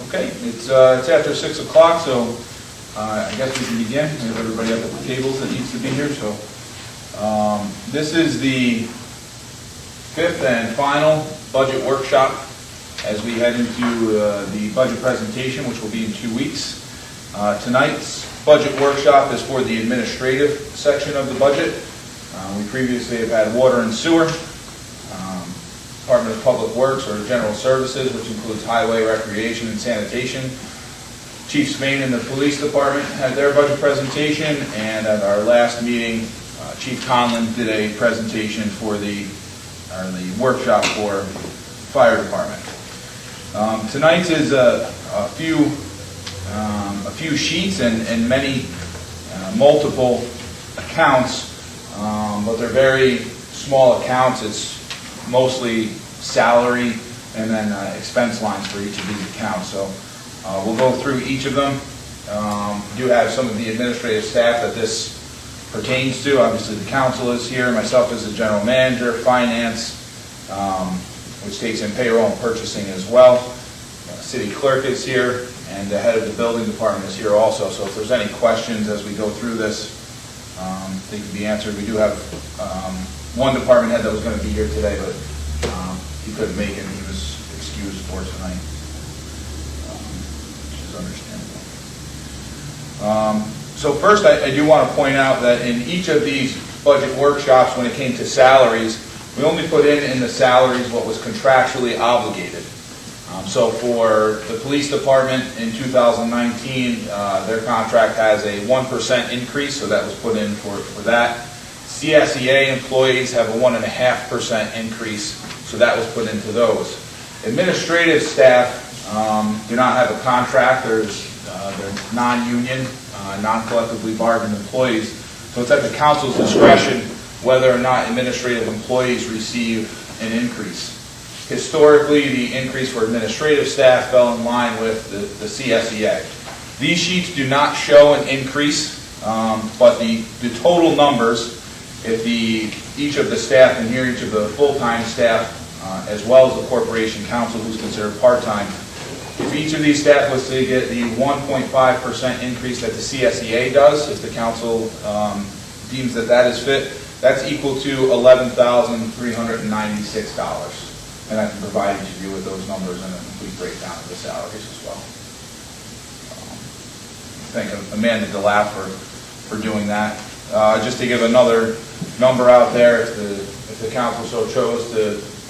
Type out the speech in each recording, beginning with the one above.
Okay, it's after 6 o'clock, so I guess we can begin. We have everybody up at the tables that needs to be here. So this is the fifth and final budget workshop as we head into the budget presentation, which will be in 2 weeks. Tonight's budget workshop is for the administrative section of the budget. We previously have had water and sewer, Department of Public Works or General Services, which includes highway, recreation, and sanitation. Chief Spain and the police department had their budget presentation, and at our last meeting, Chief Conlon did a presentation for the workshop for fire department. Tonight's is a few sheets and many multiple accounts, but they're very small accounts. It's mostly salary and then expense lines for each of these accounts. So we'll go through each of them. We do have some of the administrative staff that this pertains to. Obviously the council is here, myself as the general manager, finance, which takes in payroll and purchasing as well. City clerk is here, and the head of the building department is here also. So if there's any questions as we go through this, they can be answered. We do have one department head that was going to be here today, but he couldn't make it. He was excused for tonight, which is understandable. So first, I do want to point out that in each of these budget workshops, when it came to salaries, we only put in the salaries what was contractually obligated. So for the police department in 2019, their contract has a 1% increase, so that was put in for that. CSEA employees have a 1.5% increase, so that was put into those. Administrative staff do not have a contract. They're non-union, non-collectively bargained employees, so it's at the council's discretion whether or not administrative employees receive an increase. Historically, the increase for administrative staff fell in line with the CSEA. These sheets do not show an increase, but the total numbers, if each of the staff, and here each of the full-time staff, as well as the corporation council, who's considered part-time, if each of these staff was to get the 1.5% increase that the CSEA does, if the council deems that is fit, that's equal to $11,396. And I can provide each of you with those numbers and a complete breakdown of the salaries as well. Thank Amanda DeLapp for doing that. Just to give another number out there, if the council so chose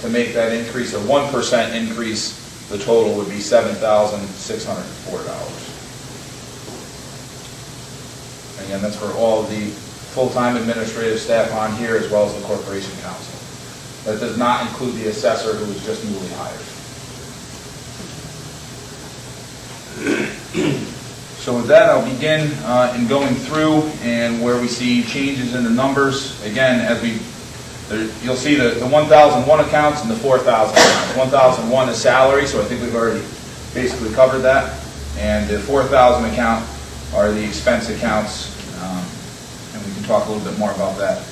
to make that increase a 1% increase, the total would be $7,604. Again, that's for all of the full-time administrative staff on here as well as the corporation council. That does not include the assessor who was just newly hired. So with that, I'll begin in going through and where we see changes in the numbers. Again, you'll see the 1001 accounts and the 4000 accounts. 1001 is salary, so I think we've already basically covered that. And the 4000 account are the expense accounts, and we can talk a little bit more about that.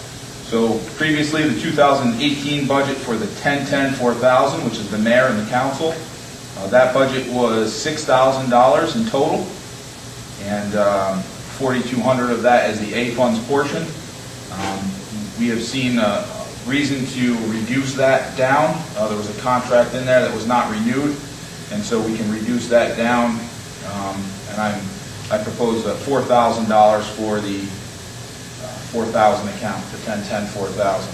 So previously, the 2018 budget for the 10-10-4000, which is the mayor and the council, that budget was $6,000 in total, and $4,200 of that is the A funds portion. We have seen a reason to reduce that down. There was a contract in there that was not renewed, and so we can reduce that down. And I propose $4,000 for the 4000 account, the 10-10-4000.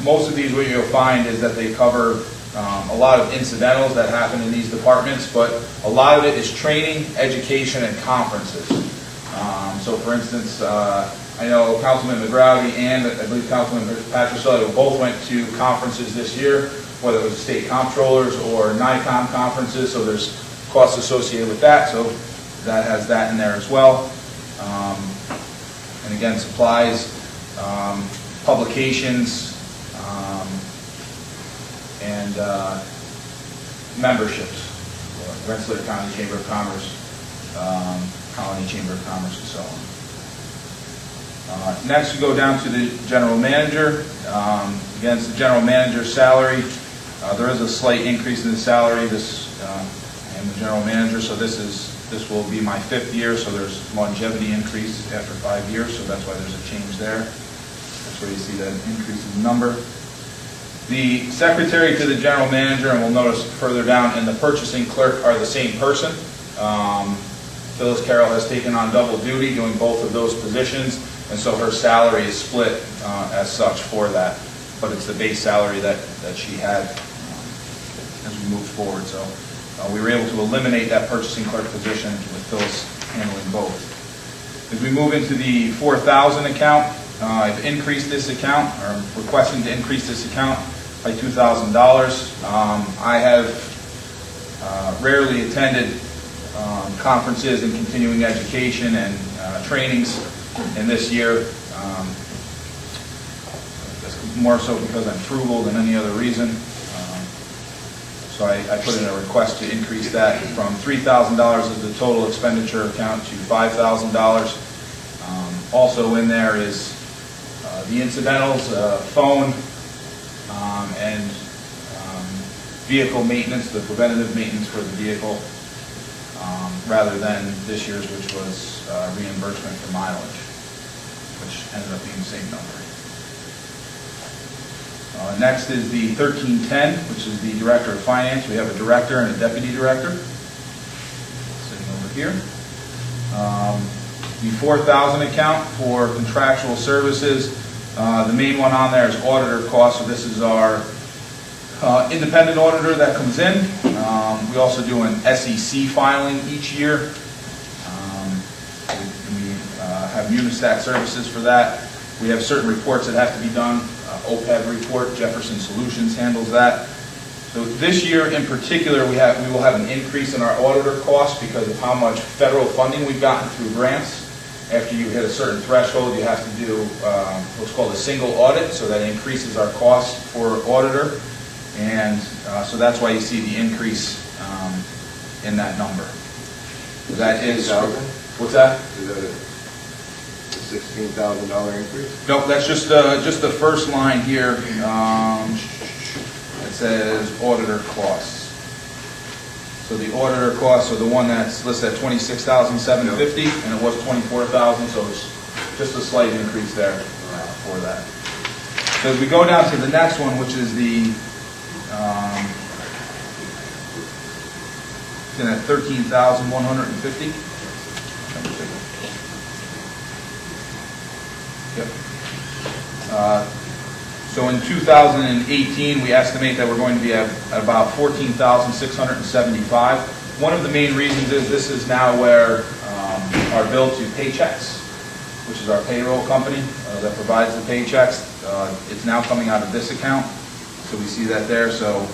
Most of these, what you'll find is that they cover a lot of incidentals that happen in these departments, but a lot of it is training, education, and conferences. So for instance, I know Councilman McGrowdy and I believe Councilman Patricelli both went to conferences this year, whether it was the state comptrollers or NICOM conferences, so there's costs associated with that, so that has that in there as well. And again, supplies, publications, and memberships. Rensselaer County Chamber of Commerce, Colony Chamber of Commerce, and so on. Next, we go down to the general manager. Again, it's the general manager's salary. There is a slight increase in the salary. And in the general manager, so this will be my 5th year, so there's longevity increase after 5 years, so that's why there's a change there. That's where you see that increase in number. The secretary to the general manager, and we'll notice further down, and the purchasing clerk are the same person. Phyllis Carroll has taken on double duty doing both of those positions, and so her salary is split as such for that. But it's the base salary that she had as we moved forward. So we were able to eliminate that purchasing clerk position with Phyllis handling both. As we move into the 4,000 account, I've increased this account, or requesting to increase this account by $2,000. I have rarely attended conferences in continuing education and trainings in this year. More so because I'm frugal than any other reason. So I put in a request to increase that from $3,000 as the total expenditure account to $5,000. Also in there is the incidentals, phone, and vehicle maintenance, the preventative maintenance for the vehicle, rather than this year's, which was reimbursement for mileage, which ended up being the same number. Next is the 1310, which is the Director of Finance. We have a Director and a Deputy Director sitting over here. The 4,000 account for contractual services. The main one on there is auditor costs. So this is our independent auditor that comes in. We also do an SEC filing each year. We have Unistat services for that. We have certain reports that have to be done. OPEB report, Jefferson Solutions handles that. So this year in particular, we will have an increase in our auditor costs because of how much federal funding we've gotten through grants. After you hit a certain threshold, you have to do what's called a single audit, so that increases our cost for auditor. And so that's why you see the increase in that number. That is, what's that? Is that a $16,000 increase? No, that's just the first line here. It says auditor costs. So the auditor costs are the one that's listed at $26,750, and it was $24,000, so it's just a slight increase there for that. So as we go down to the next one, which is the at $13,150. Yep. So in 2018, we estimate that we're going to be at about $14,675. One of the main reasons is this is now where our bill to Paychecks, which is our payroll company that provides the paychecks, it's now coming out of this account. So we see that there. So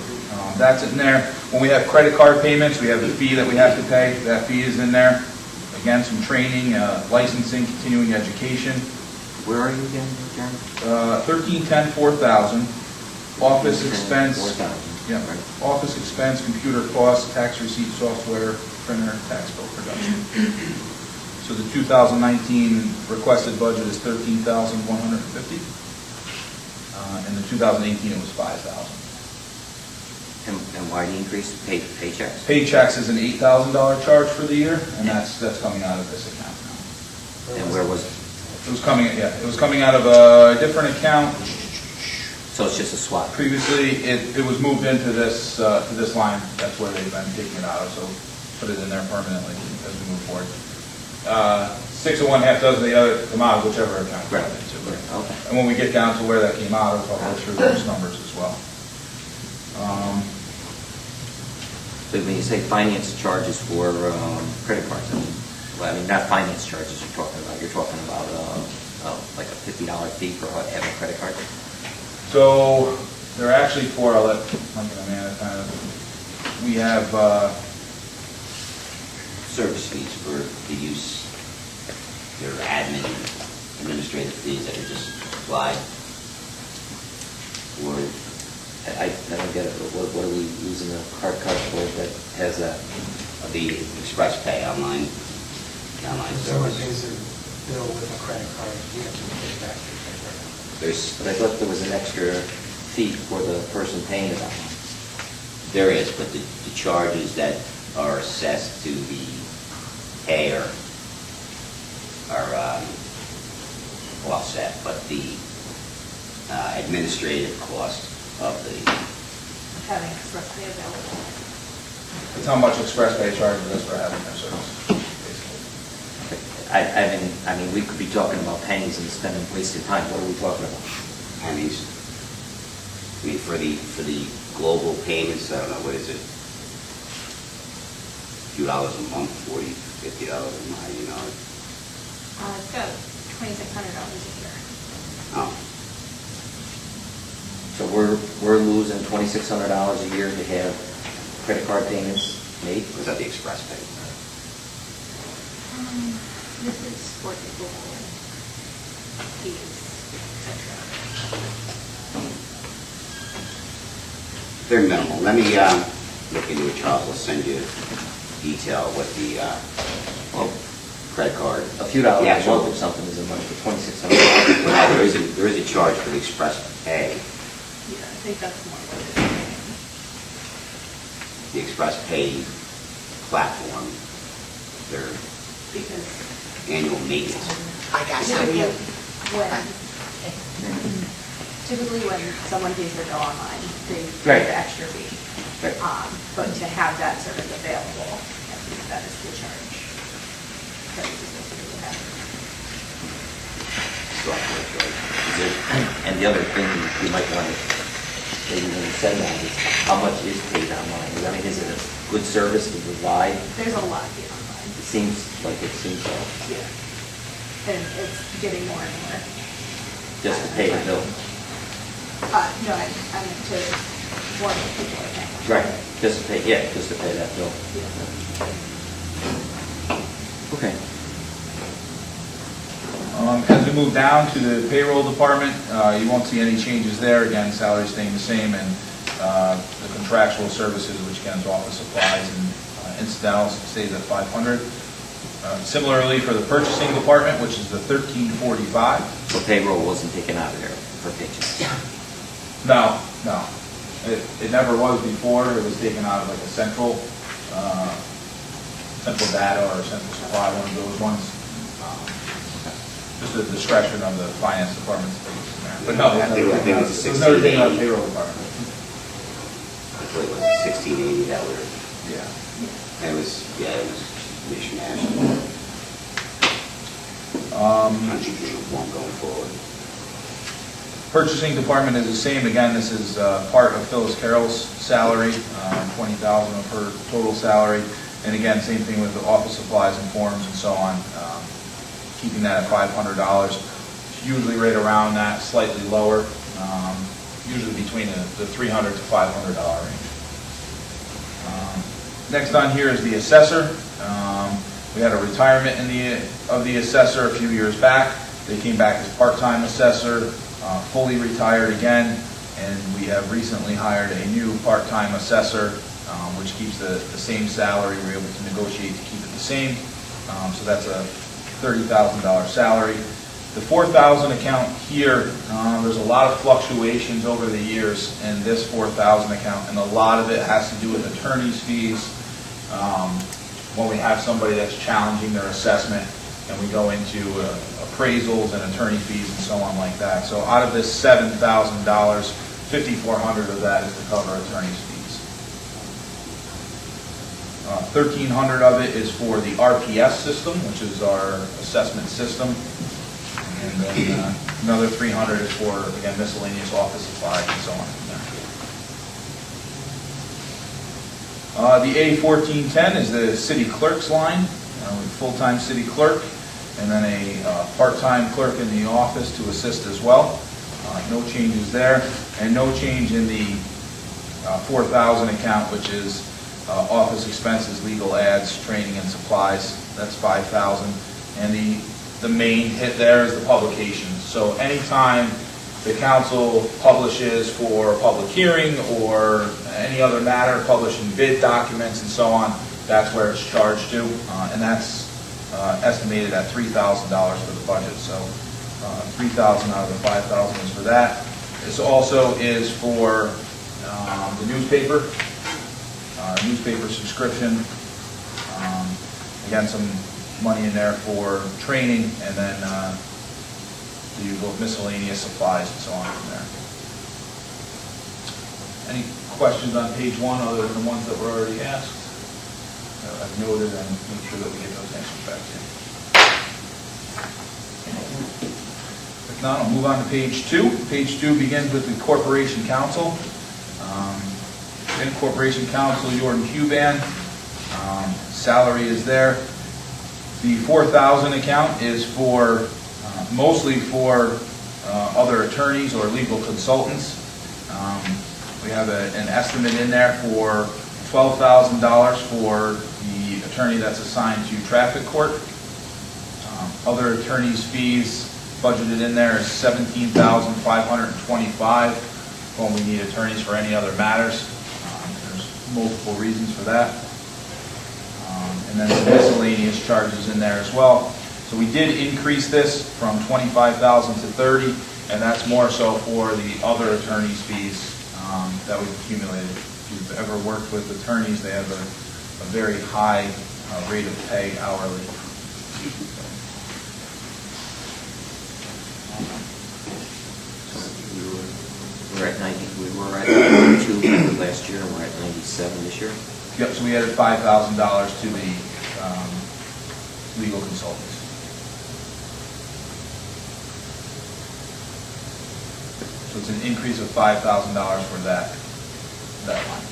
that's in there. When we have credit card payments, we have the fee that we have to pay. That fee is in there. Again, some training, licensing, continuing education. Where are you again, John? 1310, 4,000. Office expense. 4,000. Yeah. Right. Office expense, computer costs, tax receipt software, printer, tax bill production. So the 2019 requested budget is 13,150, and the 2018 it was 5,000. And why the increase? Paychecks? Paychecks is an $8,000 charge for the year, and that's coming out of this account now. And where was it? It was coming out of a different account. So it's just a swap? Previously, it was moved into this line. That's where they've been taking it out of, so put it in there permanently as we move forward. 6 of one, half dozen of the other come out of whichever account. Right. Okay. And when we get down to where that came out of, I'll go through those numbers as well. So when you say finance charges for credit cards, well, I mean, not finance charges you're talking about. You're talking about like a $50 fee for having a credit card? So they're actually for, I'll let Mike and Amanda kind of, we have Service fees for the use, your admin, administrative fees that are just applied. Or, I don't get it, what are we using a card for that has the express pay online Someone service? pays a bill with a credit card, we have to pay back the credit card. But I thought there was an extra fee for the person paying it online. There is, but the charge is that are assessed to the payer are offset, but the administrative cost of the, Having express pay available. It's how much Express Pay charges us for having their service, basically. I mean, we could be talking about pennies and spending, wasting time. What are we talking about? pennies. I mean, for the global payments, I don't know, what is it? A few dollars a month, $40, $50 a month, you know. It's got $2,600 a year. Oh, So we're losing $2,600 a year to have credit card payments made? was that the express pay? This is for the global fees, etc. Very minimal. Let me look into it, Charles. I'll send you detail what the credit card. A few dollars Yeah, a sure. month or something is a month for $2,600. Well, there is a charge for the express pay. Yeah, I think that's more what it is. The express pay platform, their Because annual maintenance. I got typically you. typically when someone pays their bill online, they Right. pay the extra fee. Right. But to have that service available, I think that is the charge. That is associated with that. Software charge. Is there- And the other thing you might want to, maybe when you said that, is how much is paid online? I mean, is it a good service to provide? There's a lot paid online. It seems like it seems so, Yeah. And it's getting more and more. just to pay the bill. No, I meant to warn people again. Right, just to pay, yeah, just to pay that bill. Yeah. Okay. As we move down to the payroll department, you won't see any changes there. Again, salaries staying the same, and the contractual services, which again is office supplies and incidentals, stays at 500. Similarly, for the purchasing department, which is the 1345. So payroll wasn't taken out of there for paychecks? No, no. It never was before. It was taken out of like a central data or central supply, one of those ones. Just the discretion of the finance department. But no, I think it was it was never taken out of 1680. payroll department. I believe it was 1680 that were, Yeah. it was mishmash. Ununiform going forward. Purchasing department is the same. Again, this is part of Phyllis Carroll's salary, 20,000 of her total salary. And again, same thing with the office supplies and forms and so on, keeping that at $500. It's usually right around that, slightly lower, usually between the $300 to $500 range. Next on here is the assessor. We had a retirement of the assessor a few years back. They came back as part-time assessor, fully retired again, and we have recently hired a new part-time assessor, which keeps the same salary. We're able to negotiate to keep it the same. So that's a $30,000 salary. The 4,000 account here, there's a lot of fluctuations over the years in this 4,000 account, and a lot of it has to do with attorney's fees. When we have somebody that's challenging their assessment, and we go into appraisals and attorney fees and so on like that. So out of this $7,000, $5,400 of that is to cover attorney's fees. 1,300 of it is for the RPS system, which is our assessment system. And then another 300 is for, again, miscellaneous office supplies and so on. The A1410 is the city clerk's line, with full-time city clerk, and then a part-time clerk in the office to assist as well. No changes there, and no change in the 4,000 account, which is office expenses, legal ads, training and supplies. That's 5,000. And the main hit there is the publications. So anytime the council publishes for public hearing or any other matter, publishing bid documents and so on, that's where it's charged to, and that's estimated at $3,000 for the budget. So 3,000 out of the 5,000 is for that. This also is for the newspaper subscription, Again, some money in there for training, and then the usual miscellaneous supplies and so on from there. Any questions on page 1 other than the ones that were already asked? I've noted, and make sure that we get those answers back to you. If not, I'll move on to page 2. Page 2 begins with the Corporation Council. In Corporation Council, Jordan Huban, salary is there. The 4,000 account is for, mostly for other attorneys or legal consultants. We have an estimate in there for $12,000 for the attorney that's assigned to traffic court. Other attorneys' fees budgeted in there is $17,525 when we need attorneys for any other matters. There's multiple reasons for that. And then some miscellaneous charges in there as well. So we did increase this from $25,000 to $30,000, and that's more so for the other attorneys' fees that we've accumulated. If you've ever worked with attorneys, they have a very high rate of pay hourly. We're at 90, we were at 92 last year, and we're at 97 this year. Yep, so we added $5,000 to the legal consultants. So it's an increase of $5,000 for that line.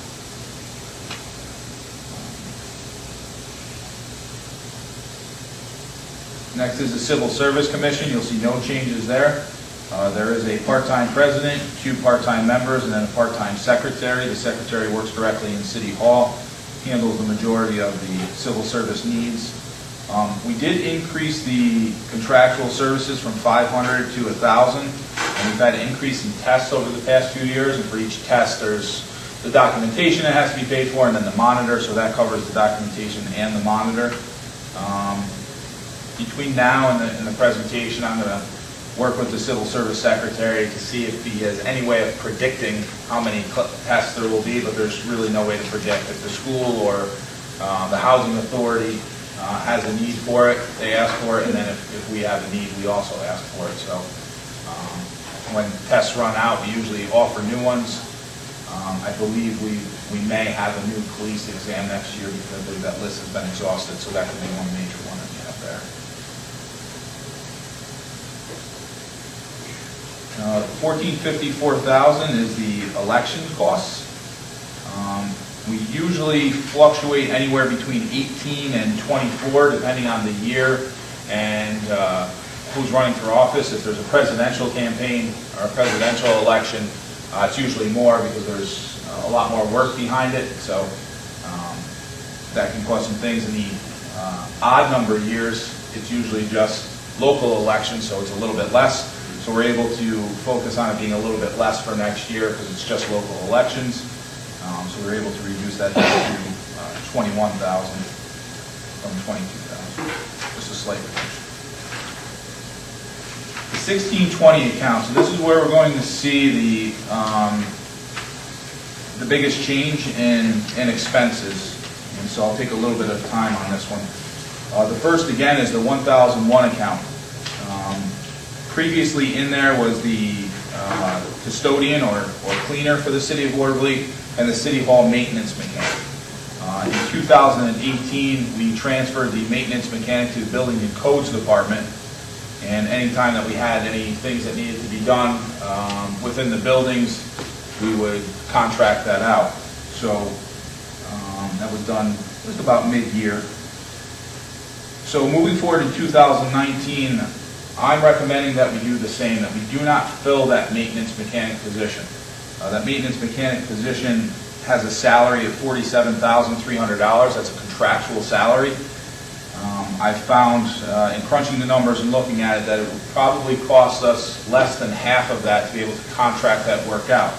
Next is the Civil Service Commission. You'll see no changes there. There is a part-time president, 2 part-time members, and then a part-time secretary. The secretary works directly in City Hall, handles the majority of the civil service needs. We did increase the contractual services from 500 to 1,000, and we've had an increase in tests over the past few years, and for each test there's the documentation that has to be paid for, and then the monitor, so that covers the documentation and the monitor. Between now and the presentation, I'm going to work with the Civil Service Secretary to see if he has any way of predicting how many tests there will be, but there's really no way to predict. If the school or the Housing Authority has a need for it, they ask for it, and then if we have a need, we also ask for it. So when tests run out, we usually offer new ones. I believe we may have a new police exam next year because I believe that list has been exhausted, so that could be one major one that we have there. 1454,000 is the election costs. We usually fluctuate anywhere between 18 and 24, depending on the year and who's running for office. If there's a presidential campaign or a presidential election, it's usually more because there's a lot more work behind it. So that can cause some things. In the odd number of years, it's usually just local elections, so it's a little bit less. So we're able to focus on it being a little bit less for next year because it's just local elections. So we're able to reduce that down to 21,000 from 22,000. Just a slight reduction. The 1620 account. So this is where we're going to see the biggest change in expenses. And so I'll take a little bit of time on this one. The first, again, is the 1001 account. Previously in there was the custodian or cleaner for the city of Watervliet and the city hall maintenance mechanic. In 2018, we transferred the maintenance mechanic to the building and codes department, and anytime that we had any things that needed to be done within the buildings, we would contract that out. So that was done just about mid-year. So moving forward in 2019, I'm recommending that we do the same, that we do not fill that maintenance mechanic position. That maintenance mechanic position has a salary of $47,300. That's a contractual salary. I found in crunching the numbers and looking at it that it would probably cost us less than half of that to be able to contract that work out.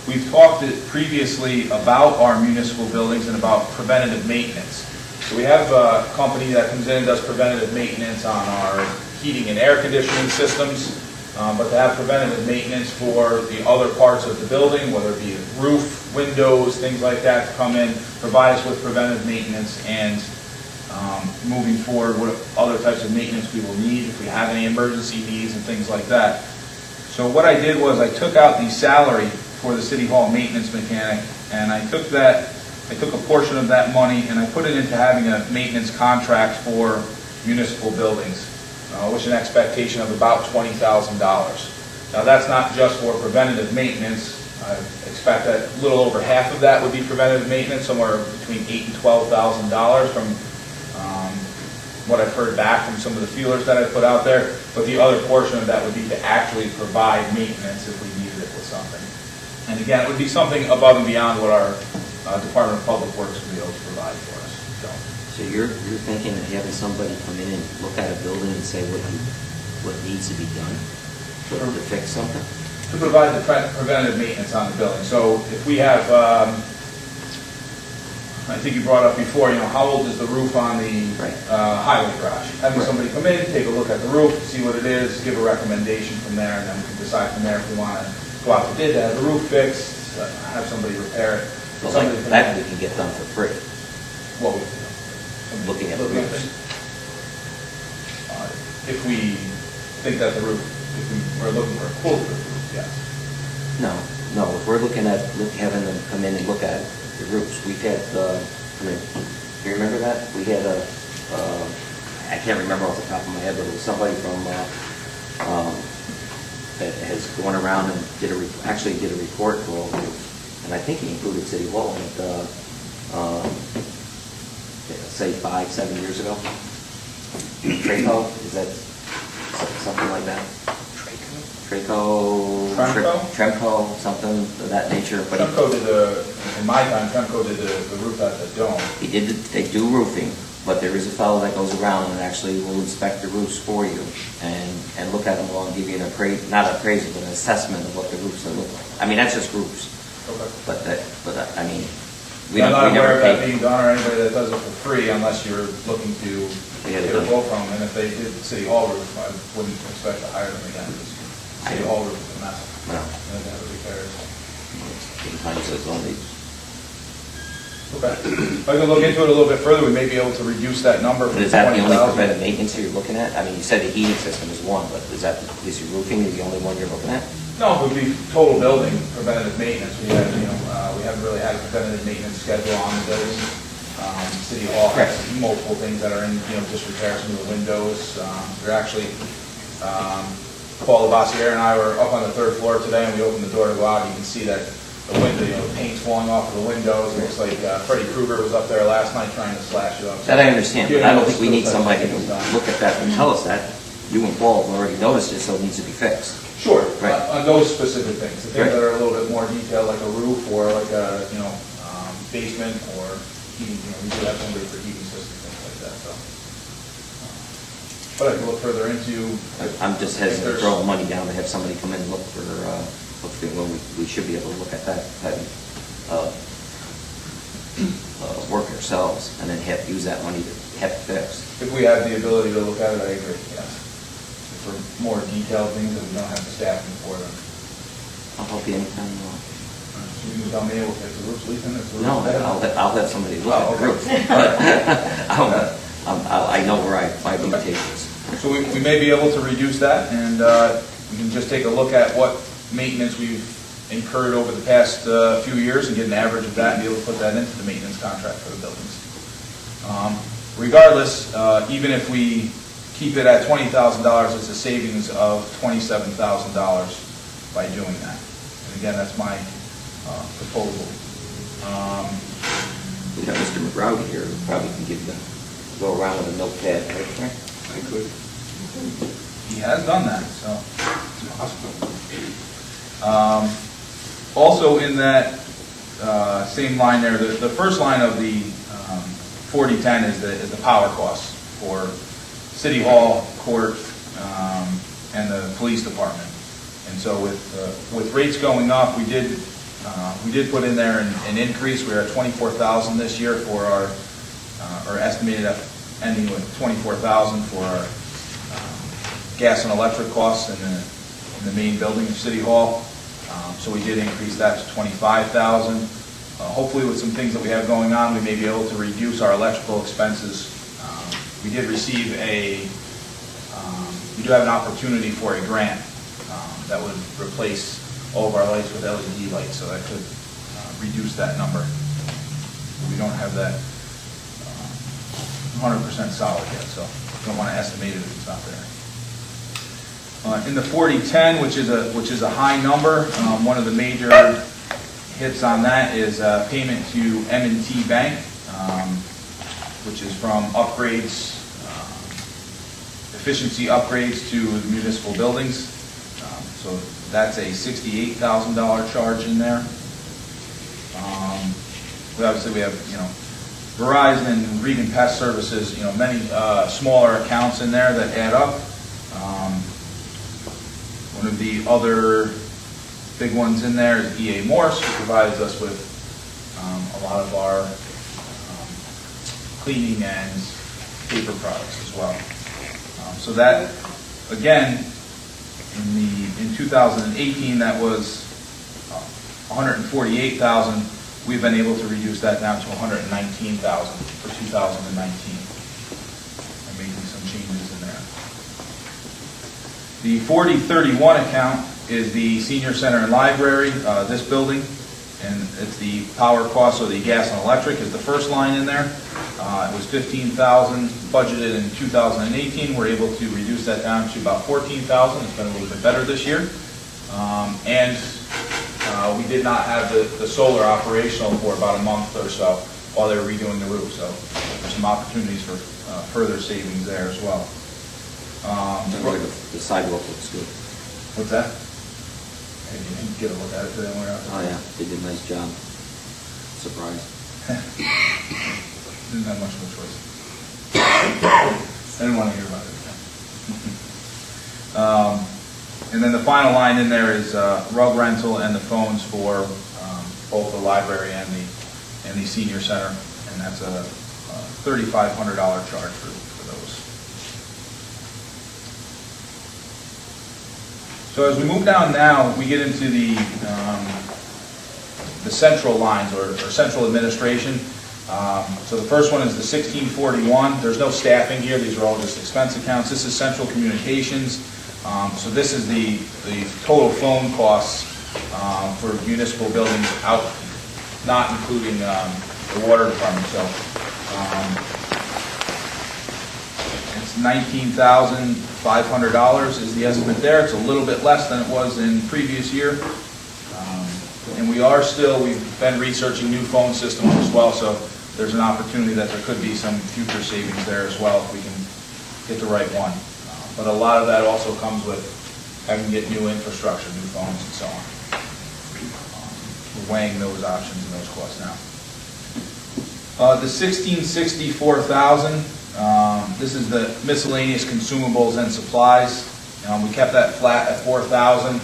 We've talked previously about our municipal buildings and about preventative maintenance. So we have a company that comes in and does preventative maintenance on our heating and air conditioning systems, but to have preventative maintenance for the other parts of the building, whether it be the roof, windows, things like that, to come in, provide us with preventative maintenance and moving forward, what other types of maintenance we will need, if we have any emergency needs and things like that. So what I did was I took out the salary for the City Hall maintenance mechanic, and I took a portion of that money and I put it into having a maintenance contract for municipal buildings, with an expectation of about $20,000. Now that's not just for preventative maintenance. I expect that a little over half of that would be preventative maintenance, somewhere between $8,000 and $12,000 from what I've heard back from some of the feelers that I put out there. But the other portion of that would be to actually provide maintenance if we needed it with something. And again, it would be something above and beyond what our Department of Public Works would be able to provide for us. So you're thinking of having somebody come in and look at a building and say what needs to be done to fix something? To provide the preventative maintenance on the building. So if we have, I think you brought up before, how old is the roof on the highway garage? Having somebody come in, take a look at the roof, see what it is, give a recommendation from there, and then we can decide from there if we want to go out to bid to have the roof fixed, have somebody repair it. Well, that we can get done for free, What we looking at the roofs. If we think that the roof, if we are looking for a quote for the roof, yes. No, if we're looking at having them come in and look at the roofs, we've had, do you remember that? We had I can't remember off the top of my head, but it was somebody from, that has gone around and actually did a report for all the roofs. And I think he included City Hall in it, say 5-7 years ago. Traco, is that something like that? Tremco, something of that nature. But Tremco did in my time, Tremco did the roof at the Dome. They do roofing, but there is a fellow that goes around and actually will inspect the roofs for you and look at them all and give you an not appraisal, but an assessment of what the roofs are looking like. I mean, that's just roofs. Okay. But I mean, I'm not aware of that being done or anybody that does it for free unless you're looking to get a quote from them. And if they did the City Hall roof, I wouldn't expect to hire them again. City Hall roof is a mess. No. And they have repairs. Sometimes it's only. Okay. If I can look into it a little bit further, we may be able to reduce that number from But is that the only 20,000. preventive maintenance you're looking at? I mean, you said the heating system is one, but is your roofing the only one you're looking at? No, it would be total building preventative maintenance. We have, we haven't really had a preventative maintenance schedule on the building. City Hall has multiple things that are in, just repairs some of the windows. We're actually, Paul Lavassiere and I were up on the 3rd floor today, and we opened the door to go out. You can see that the window, the paint's falling off of the windows. It looks like Freddy Krueger was up there last night trying to slash it up. That I understand, but I don't think we need somebody to look at that and tell us that. You and Paul have already noticed it, so it needs to be fixed. Sure, Right. On those specific things, the things Right. that are a little bit more detailed, like a roof or like a, basement or heating, we do have somebody for heating systems, things like that, so. But I can look further into. I'm just hesitant to throw money down to have somebody come in and look for when we should be able to look at that work ourselves and then use that money to have it fixed. If we have the ability to look at it, I agree, yes. For more detailed things that we don't have the staffing for them. I'll help you anytime you want. You can tell me if the roof's leaking, if the roof's No, bad. I'll have somebody look at the roof. I know where my limitations. So we may be able to reduce that, and we can just take a look at what maintenance we've incurred over the past few years and get an average of that and be able to put that into the maintenance contract for the buildings. Regardless, even if we keep it at $20,000, it's a savings of $27,000 by doing that. And again, that's my proposal. We got Mr. McRowdy here, who probably can go around with a notepad, right? I could. He has done that, so. Also in that same line there, the first line of the 4010 is the power costs for City Hall, court, and the police department. And so with rates going up, we did put in there an increase. We're at $24,000 this year for our estimated ending with $24,000 for our gas and electric costs in the main building of City Hall. So we did increase that to $25,000. Hopefully with some things that we have going on, we may be able to reduce our electrical expenses we did receive we do have an opportunity for a grant that would replace all of our lights with LED lights, so that could reduce that number. We don't have that 100% solid yet, so don't want to estimate it if it's not there. In the 4010, which is a high number, one of the major hits on that is payment to M&T Bank, which is from upgrades, efficiency upgrades to municipal buildings. So that's a $68,000 charge in there. Obviously, we have, Verizon and Regan Pest Services, many smaller accounts in there that add up. One of the other big ones in there is EA Morse, who provides us with a lot of our cleaning and paper products as well. So that, again, in 2018, that was $148,000. We've been able to reduce that down to $119,000 for 2019. And making some changes in there. The 4031 account is the senior center and library, this building, and it's the power cost, so the gas and electric is the first line in there. It was $15,000 budgeted in 2018. We're able to reduce that down to about $14,000. It's been a little bit better this year. We did not have the solar operational for about a month or so while they were redoing the roof, so there's some opportunities for further savings there as well. The sidewalk looks good. What's that? Hey, you didn't get a look at it today when we were out there? Oh, yeah, they did a nice job. Surprised. Didn't have much of a choice. I didn't want to hear about it. And then the final line in there is rug rental and the phones for both the library and the senior center, and that's a $3,500 charge for those. So as we move down now, we get into the central lines or central administration. So the first one is the 1641. There's no staffing here. These are all just expense accounts. This is central communications. So this is the total phone costs for municipal buildings out, not including the water department. So it's $19,500 is the estimate there. It's a little bit less than it was in previous year. And we've been researching new phone systems as well, so there's an opportunity that there could be some future savings there as well if we can get the right one. But a lot of that also comes with having to get new infrastructure, new phones and so on. We're weighing those options and those costs now. The $1,664,000, this is the miscellaneous consumables and supplies. We kept that flat at $4,000.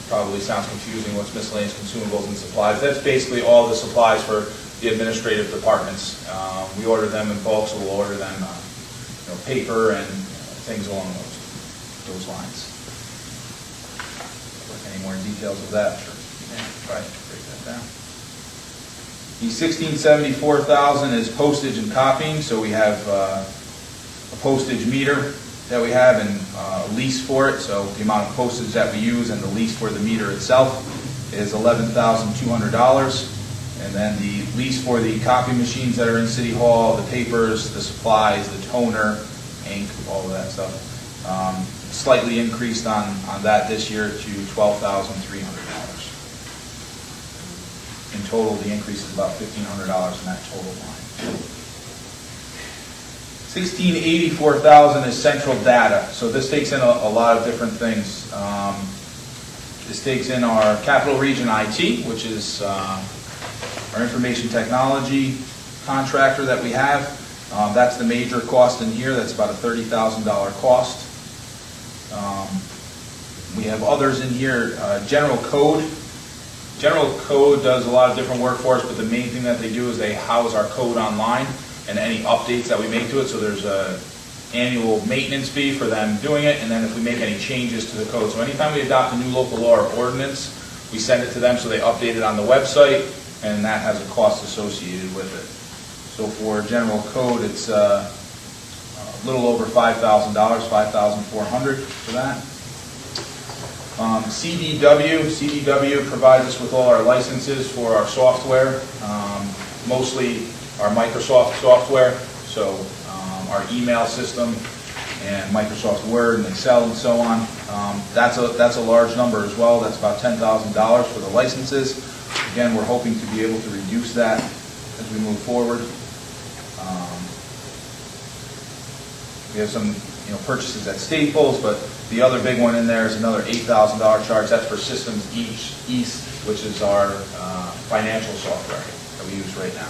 Probably sounds confusing, what's miscellaneous consumables and supplies. That's basically all the supplies for the administrative departments. We order them in bulk, so we'll order them paper and things along those lines. Any more details of that? Sure. Right, break that down. The $1,674,000 is postage and copying, so we have a postage meter that we have and a lease for it, so the amount of postage that we use and the lease for the meter itself is $11,200. And then the lease for the copy machines that are in City Hall, the papers, the supplies, the toner, ink, all of that stuff, slightly increased on that this year to $12,300. In total, the increase is about $1,500 in that total line. $1,684,000 is central data. So this takes in a lot of different things. This takes in our Capital Region IT, which is our information technology contractor that we have. That's the major cost in here. That's about a $30,000 cost. We have others in here. General Code. General Code does a lot of different work for us, but the main thing that they do is they house our code online and any updates that we make to it. So there's a annual maintenance fee for them doing it, and then if we make any changes to the code. So anytime we adopt a new local law or ordinance, we send it to them so they update it on the website, and that has a cost associated with it. So for general code, it's a little over $5,000, $5,400 for that. CDW provides us with all our licenses for our software, mostly our Microsoft software, so our email system and Microsoft Word and Excel and so on. That's a large number as well. That's about $10,000 for the licenses. Again, we're hoping to be able to reduce that as we move forward. We have some purchases at Staples, but the other big one in there is another $8,000 charge. That's for Systems East, which is our financial software that we use right now.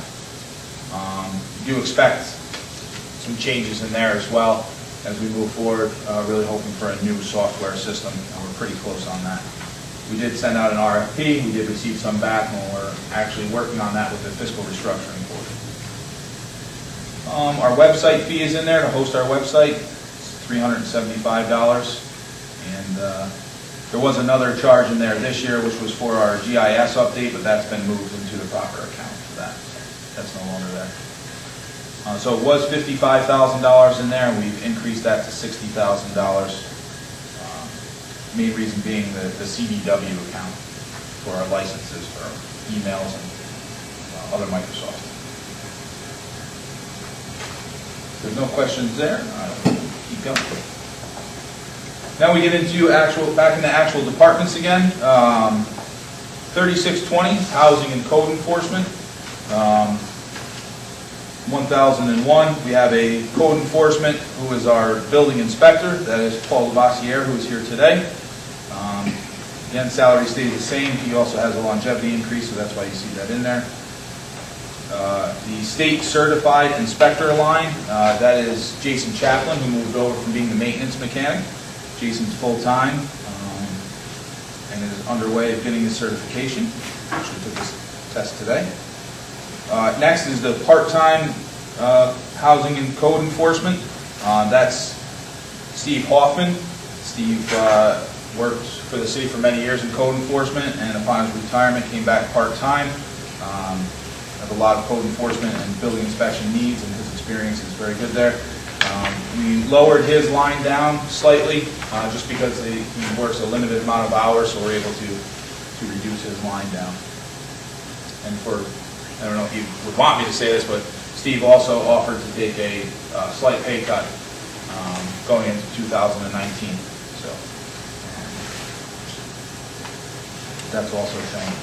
We do expect some changes in there as well as we move forward, really hoping for a new software system, and we're pretty close on that. We did send out an RFP, we did receive some back, and we're actually working on that with the fiscal restructuring board. Our website fee is in there to host our website. It's $375. And there was another charge in there this year, which was for our GIS update, but that's been moved into the proper account for that. That's no longer there. So it was $55,000 in there, and we've increased that to $60,000. Main reason being the CDW account for our licenses for emails and other Microsoft. If there's no questions there, I'll keep going. Now we get into back into actual departments again. 3620, housing and code enforcement. 1001, we have a code enforcement who is our building inspector. That is Paul Lavassiere, who is here today. Again, salary stays the same. He also has a longevity increase, so that's why you see that in there. The state certified inspector line, that is Jason Chaplin, who moved over from being the maintenance mechanic. Jason's full-time and is underway of getting his certification. Actually took his test today. Next is the part-time housing and code enforcement. That's Steve Hoffman. Steve worked for the city for many years in code enforcement, and upon his retirement came back part-time. Have a lot of code enforcement and building inspection needs, and his experience is very good there. We lowered his line down slightly just because he works a limited amount of hours, so we're able to reduce his line down. And I don't know if you would want me to say this, but Steve also offered to take a slight pay cut going into 2019. So that's also shown.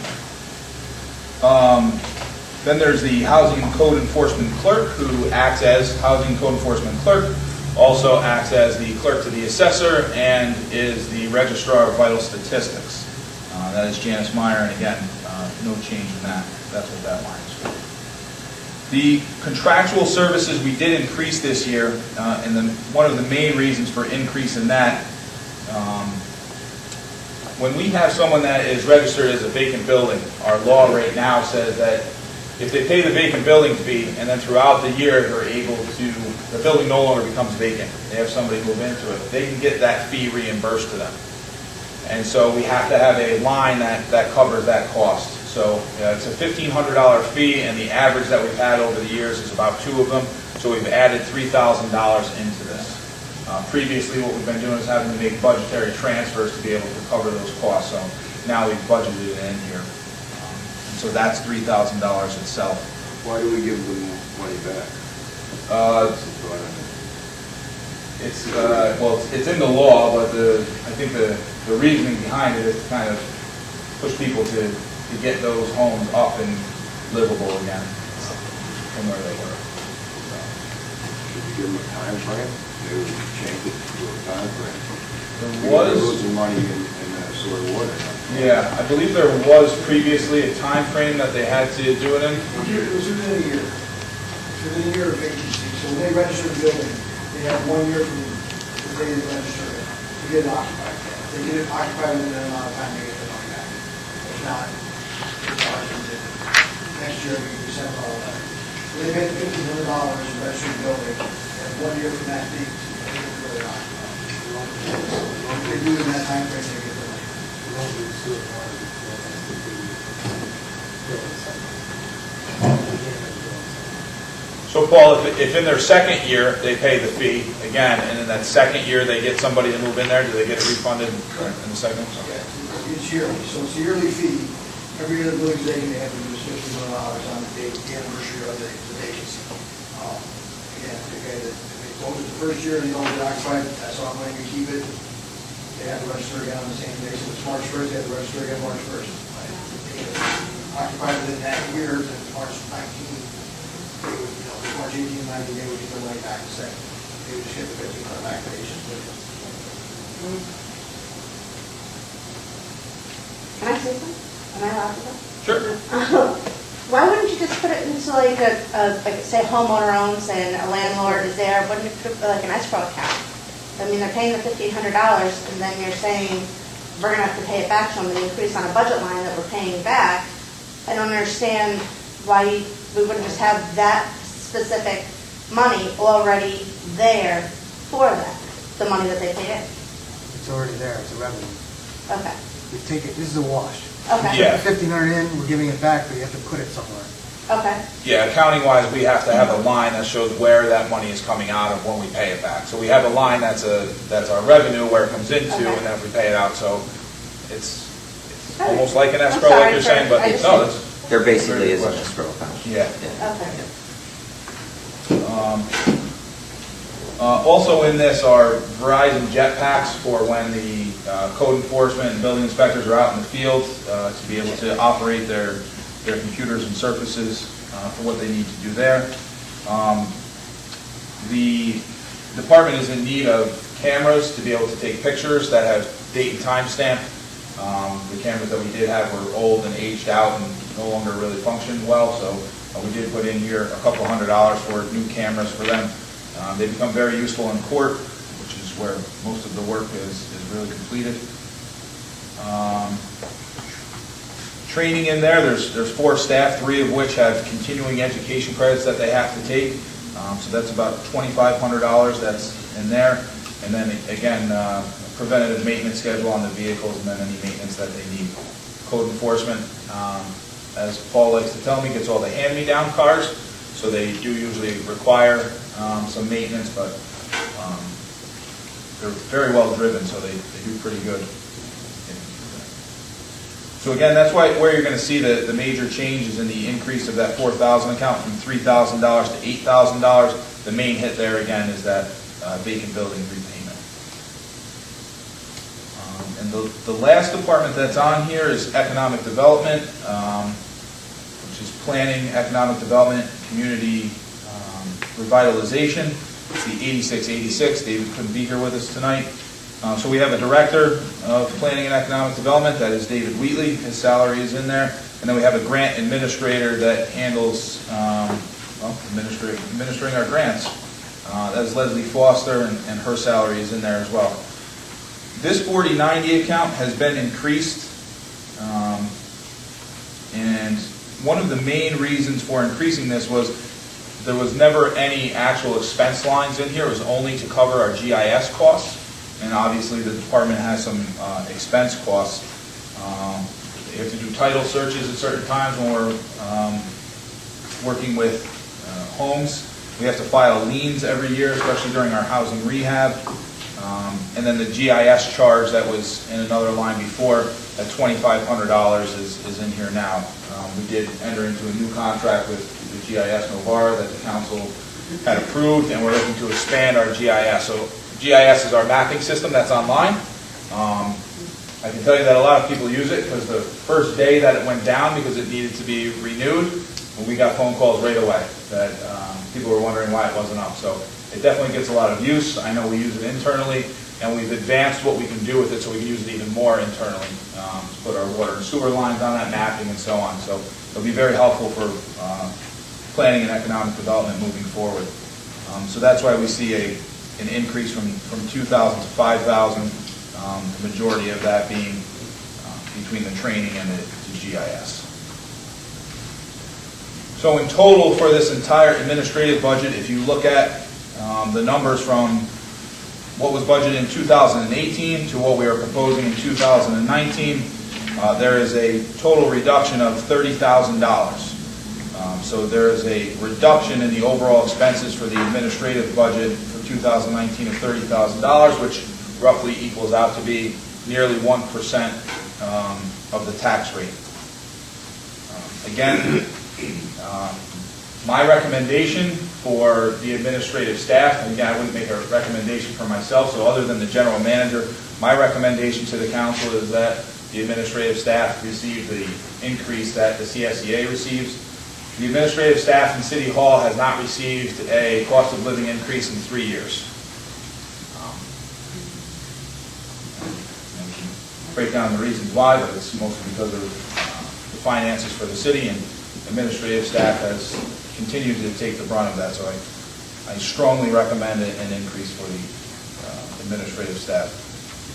Then there's the housing and code enforcement clerk, who acts as housing and code enforcement clerk, also acts as the clerk to the assessor, and is the registrar of vital statistics. That is Janice Meyer, and again, no change in that. That's what that line is for. The contractual services we did increase this year, and one of the main reasons for increase in that, when we have someone that is registered as a vacant building, our law right now says that if they pay the vacant building fee and then throughout the year the building no longer becomes vacant, they have somebody move into it, they can get that fee reimbursed to them. And so we have to have a line that covers that cost. So it's a $1,500 fee, and the average that we've had over the years is about 2 of them. So we've added $3,000 into this. Previously, what we've been doing is having to make budgetary transfers to be able to cover those costs. So now we've budgeted it in here. And so that's $3,000 itself. Why do we give them money back? It's in the law, but I think the reasoning behind it is to kind of push people to get those homes up and livable again from where they were. Should we give them a time frame? They would change it to a time frame. There was losing money in sewer water. Yeah, I believe there was previously a time frame that they had to do it in. It was within a year. Within a year of vacancy. So when they register a building, they have 1 year from the day they register it to get it occupied. If they get it occupied within that amount of time, they get their money back. If not, next year, we send all that. So they paid $1,500 to register the building, and 1 year from that date, they get it really occupied. If they do it in that time frame, they get their money. So Paul, if in their second year, they pay the fee again, and in that second year, they get somebody to move in there, do they get refunded in the second? Okay. It's yearly, so it's a yearly fee. Every year the building's vacant, they have to do $51 on the date, the anniversary of the vacancy. Again, if it goes the first year and you don't get occupied, that's all money we keep it. They have to register again on the same day, so it's March 1st, they have to register again March 1st. Occupied within that year, then March 19, they would, March 18, 19, they would get their money back the second. They would just get the $1,500 back to the agency. Can I say something? Am I allowed to go? Sure. Why wouldn't you just put it into like like say homeowner owns and a landlord is there, wouldn't you put it like an escrow account? I mean, they're paying the $1,500 and then you're saying we're gonna have to pay it back to them and increase on a budget line that we're paying back. I don't understand why we wouldn't just have that specific money already there for them, the money that they paid in. It's already there, it's a revenue. Okay, We take it, this is a wash. okay. Yeah. $1,500 in, we're giving it back, but you have to put it somewhere. Okay, Yeah, accounting-wise, we have to have a line that shows where that money is coming out of when we pay it back. So we have a line that's our revenue, where it comes into, Okay. and then if we pay it out, so it's All right. almost like an I'm escrow, sorry like you're for- saying, but I just- no, that's, There basically Very is an good escrow account. yeah. okay. Also in this are Verizon jetpacks for when the code enforcement and building inspectors are out in the field to be able to operate their computers and surfaces for what they need to do there. The department is in need of cameras to be able to take pictures that have date and time stamp. The cameras that we did have were old and aged out and no longer really functioned well, so we did put in here a couple $100 for new cameras for them. They become very useful in court, which is where most of the work is really completed. Training in there's 4 staff, 3 of which have continuing education credits that they have to take. So that's about $2,500 that's in there. And then again, preventative maintenance schedule on the vehicles and then any maintenance that they need. Code enforcement, as Paul likes to tell me, gets all the hand-me-down cars. So they do usually require some maintenance, but they're very well driven, so they do pretty good. So again, that's where you're going to see the major changes in the increase of that 4,000 account from $3,000 to $8,000. The main hit there again is that vacant building repayment. And the last department that's on here is economic development, which is planning, economic development, community revitalization. It's the 8686. David couldn't be here with us tonight. So we have a director of planning and economic development, that is David Wheatley. His salary is in there. And then we have a grant administrator that handles administering our grants. That is Leslie Foster, and her salary is in there as well. This 4090 account has been increased, and one of the main reasons for increasing this was there was never any actual expense lines in here. It was only to cover our GIS costs, and obviously the department has some expense costs. They have to do title searches at certain times when we're working with homes. We have to file liens every year, especially during our housing rehab. And then the GIS charge that was in another line before, at $2,500 is in here now. We did enter into a new contract with the GIS Novara that the council had approved, and we're looking to expand our GIS. So GIS is our mapping system that's online. I can tell you that a lot of people use it because the first day that it went down because it needed to be renewed, we got phone calls right away that people were wondering why it wasn't up. So it definitely gets a lot of use. I know we use it internally, and we've advanced what we can do with it so we can use it even more internally to put our water and sewer lines on that mapping and so on. So it'll be very helpful for planning and economic development moving forward. So that's why we see an increase from 2,000 to 5,000, the majority of that being between the training and the GIS. So in total for this entire administrative budget, if you look at the numbers from what was budgeted in 2018 to what we are proposing in 2019, there is a total reduction of $30,000. So there is a reduction in the overall expenses for the administrative budget for 2019 of $30,000, which roughly equals out to be nearly 1% of the tax rate. Again, my recommendation for the administrative staff, and again, I wouldn't make a recommendation for myself, so other than the general manager, my recommendation to the council is that the administrative staff receive the increase that the CSEA receives. The administrative staff in City Hall has not received a cost of living increase in 3 years. Break down the reasons why, but it's mostly because of the finances for the city, and administrative staff has continued to take the brunt of that, so I strongly recommend an increase for the administrative staff.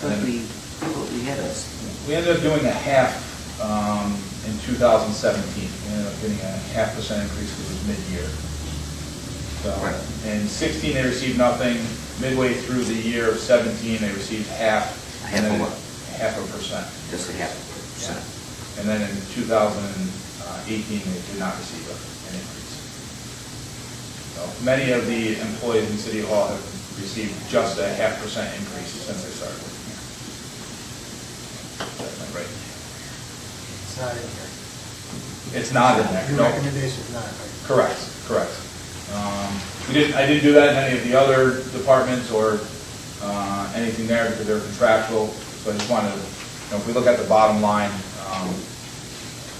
But we had a, We ended up doing a half in 2017. We ended up getting a 0.5% increase because it was mid-year. So, Right. in 16 they received nothing. Midway through the year of 17 they received half. Half and then of what? 0.5%. just a 0.5%. And then in 2018 they did not receive an increase. So many of the employees in City Hall have received just a 0.5% increase since they started working here. That's not right. It's not in here. It's not in there. Your No. recommendation is not, right? Correct, correct. I didn't do that in any of the other departments or anything there because they're contractual. So I just wanted to, if we look at the bottom line,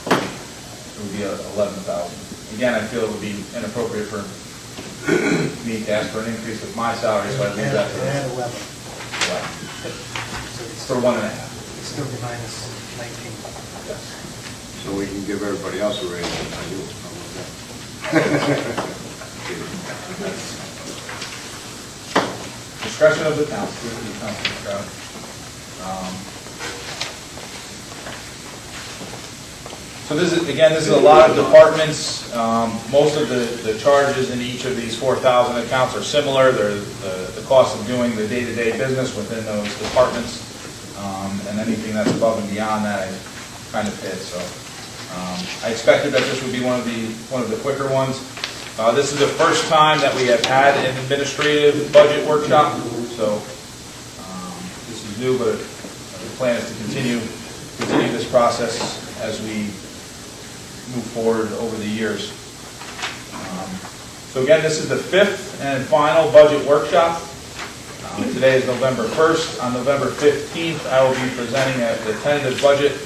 it would be 11,000. Again, I feel it would be inappropriate for me to ask for an increase of my salary, so I leave that It had 11, for so it's for 1.5. it's still the minus 19. Yes. So we can give everybody else a raise, and I do. Discretion of the council. So this is a lot of departments. Most of the charges in each of these 4,000 accounts are similar. They're the cost of doing the day-to-day business within those departments, and anything that's above and beyond that, I kind of hit. So I expected that this would be one of the quicker ones. This is the first time that we have had an administrative budget workshop, so this is new, but the plan is to continue this process as we move forward over the years. So again, this is the 5th and final budget workshop. Today is November 1st. On November 15th, I will be presenting the tentative budget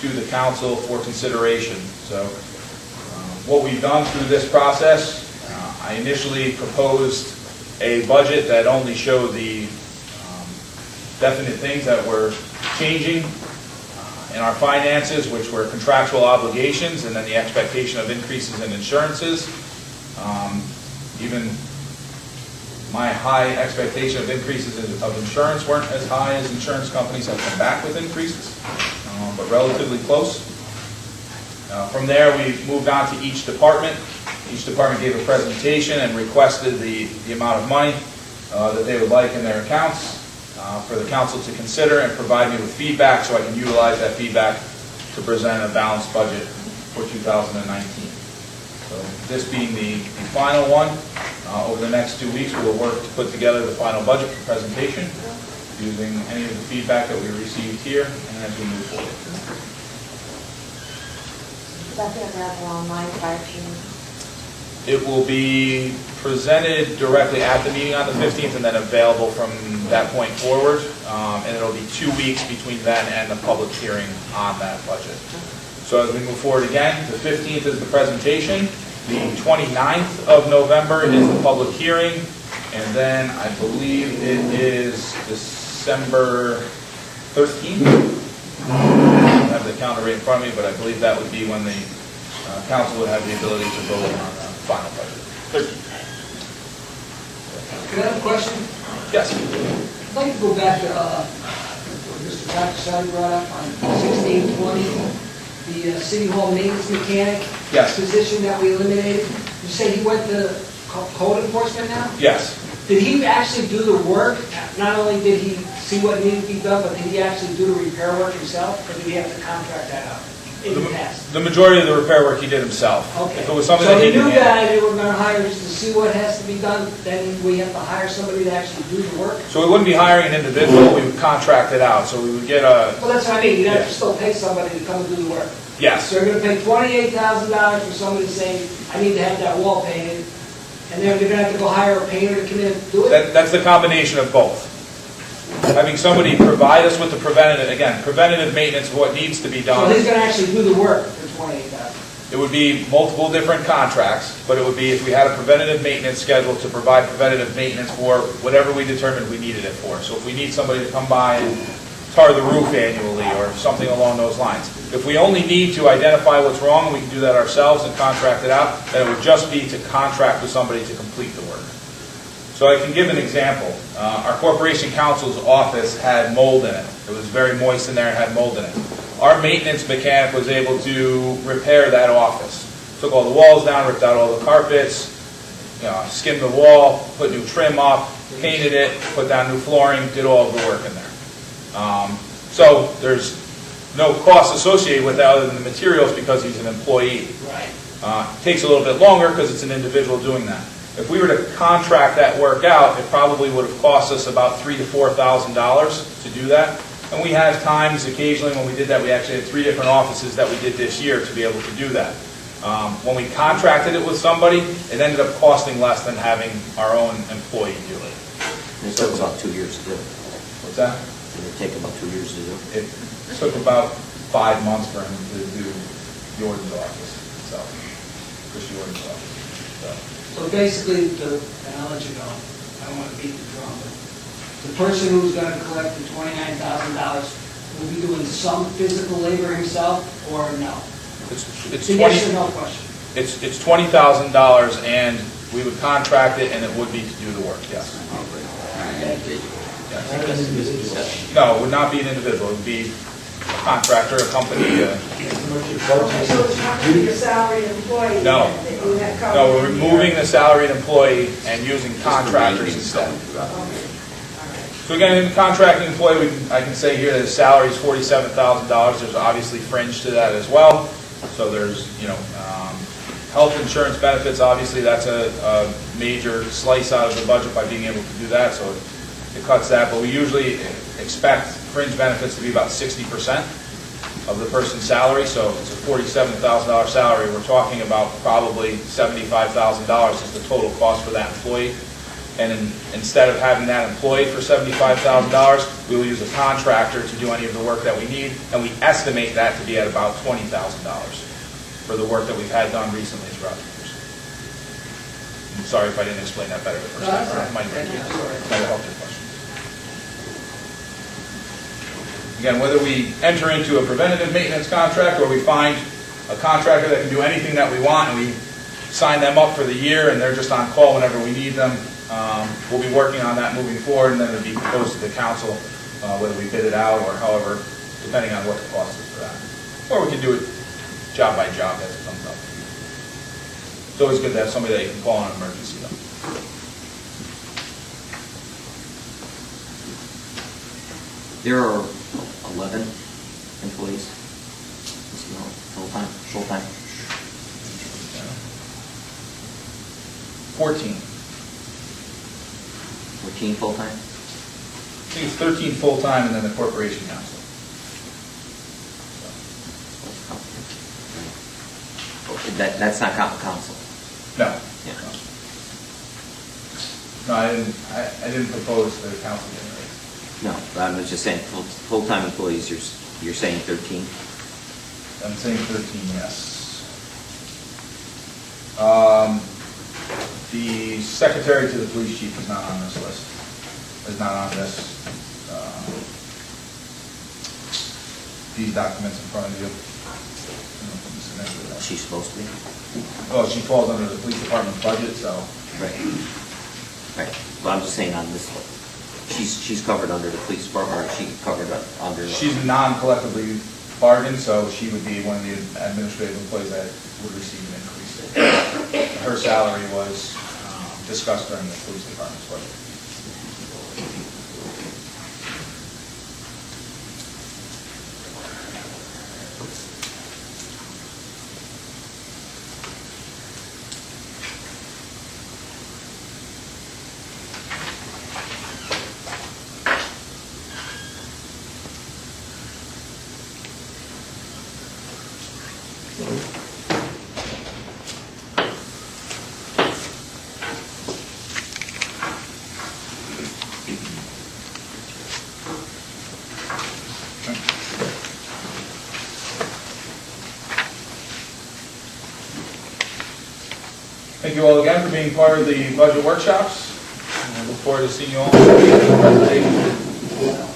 to the council for consideration. So what we've done through this process, I initially proposed a budget that only showed the definite things that were changing in our finances, which were contractual obligations, and then the expectation of increases in insurances. Even my high expectation of increases of insurance weren't as high as insurance companies have come back with increases, but relatively close. From there, we moved on to each department. Each department gave a presentation and requested the amount of money that they would like in their accounts for the council to consider and provide me with feedback so I can utilize that feedback to present a balanced budget for 2019. So this being the final one, over the next 2 weeks we will work to put together the final budget presentation using any of the feedback that we received here and as we move forward. Is that the available online prior to? It will be presented directly at the meeting on the 15th and then available from that point forward. And it'll be 2 weeks between then and the public hearing on that budget. So as we move forward again, the 15th is the presentation. The 29th of November is the public hearing. And then I believe it is December 13th. I don't have the calendar right in front of me, but I believe that would be when the council would have the ability to vote on the final budget. 13th. Can I have a question? Yes. I'd like to go back to what Mr. Takasari brought up on 1620, the City Hall maintenance mechanic Yes. position that we eliminated. You say he went to code enforcement now? Yes. Did he actually do the work? Not only did he see what needed to be done, but did he actually do the repair work himself, or did he have to contract that out? in the past? The majority of the repair work he did himself. Okay. If it was something So that the he new didn't handle. guy they were gonna hire just to see what has to be done, then we have to hire somebody to actually do the work? So we wouldn't be hiring an individual, we would contract it out, so we would get a, Well, that's what I mean, you'd have Yeah. to still pay somebody to come and do the work. yes. So you're gonna pay $28,000 for somebody saying, I need to have that wall painted, and then you're gonna have to go hire a painter to come in and do it? That's the combination of both. Having somebody provide us with the preventative maintenance of what needs to be So done. he's gonna actually do the work for $28,000? It would be multiple different contracts, but it would be if we had a preventative maintenance schedule to provide preventative maintenance for whatever we determined we needed it for. So if we need somebody to come by and tar the roof annually or something along those lines. If we only need to identify what's wrong, we can do that ourselves and contract it out, then it would just be to contract with somebody to complete the work. So I can give an example. Our Corporation Counsel's office had mold in it. It was very moist in there and had mold in it. Our maintenance mechanic was able to repair that office. Took all the walls down, ripped out all the carpets, skimmed the wall, put new trim up, painted it, put down new flooring, did all of the work in there. So there's no cost associated with that other than the materials because he's an employee. Right. Takes a little bit longer because it's an individual doing that. If we were to contract that work out, it probably would have cost us about $3,000 to $4,000 to do that. And we have times occasionally when we did that, we actually had 3 different offices that we did this year to be able to do that. When we contracted it with somebody, it ended up costing less than having our own employee do it. It took about 2 years to do. What's that? It would take about 2 years to do. It took about 5 months for him to do Jordan's office, so, Chris Jordan's office. So basically, and I'll let you go, I don't want to beat the drum, but the person who's going to collect the $29,000 will be doing some physical labor himself, or no? It's It's a yes or no question. It's $20,000, and we would contract it, and it would be to do the work, yes. Yes. No, it would not be an individual, it would be a contractor, a company. So it's not going to be a salaried employee? No. That you have covered No, we're in removing here? the salaried employee and using contractors instead. So again, in the contracting employee, I can say here that his salary is $47,000. There's obviously fringe to that as well. So there's, health insurance benefits, obviously that's a major slice out of the budget by being able to do that, so it cuts that. But we usually expect fringe benefits to be about 60% of the person's salary. So if it's a $47,000 salary, we're talking about probably $75,000 is the total cost for that employee. And instead of having that employed for $75,000, we will use a contractor to do any of the work that we need, and we estimate that to be at about $20,000 for the work that we've had done recently throughout the years. I'm sorry if I didn't explain that better the first No, that's time. all right. Might Thank you. have helped your question. Again, whether we enter into a preventative maintenance contract or we find a contractor that can do anything that we want and we sign them up for the year and they're just on call whenever we need them, we'll be working on that moving forward, and then it'll be proposed to the council whether we bid it out or however, depending on what the cost is for that. Or we can do it job by job as it comes up. It's always good to have somebody that you can call on an emergency though. There are 11 employees, full-time. 14. 14 full-time? I think it's 13 full-time and then the corporation council. That's not council. No. Yeah. No, I didn't propose the council getting raised. No, I was just saying, full-time employees, you're saying 13? I'm saying 13, yes. The secretary to the police chief is not on this list, is not on this, these documents in front of you. She's supposed to be? Oh, she falls under the police department's budget, so. Right. Right. Well, I'm just saying on this one. She's covered under the police department, or she covered under? She's non-collectively bargained, so she would be one of the administrative employees that would receive an increase. Her salary was discussed during the police department's budget. Thank you all again for being part of the budget workshops. And I look forward to seeing you all in the presentation.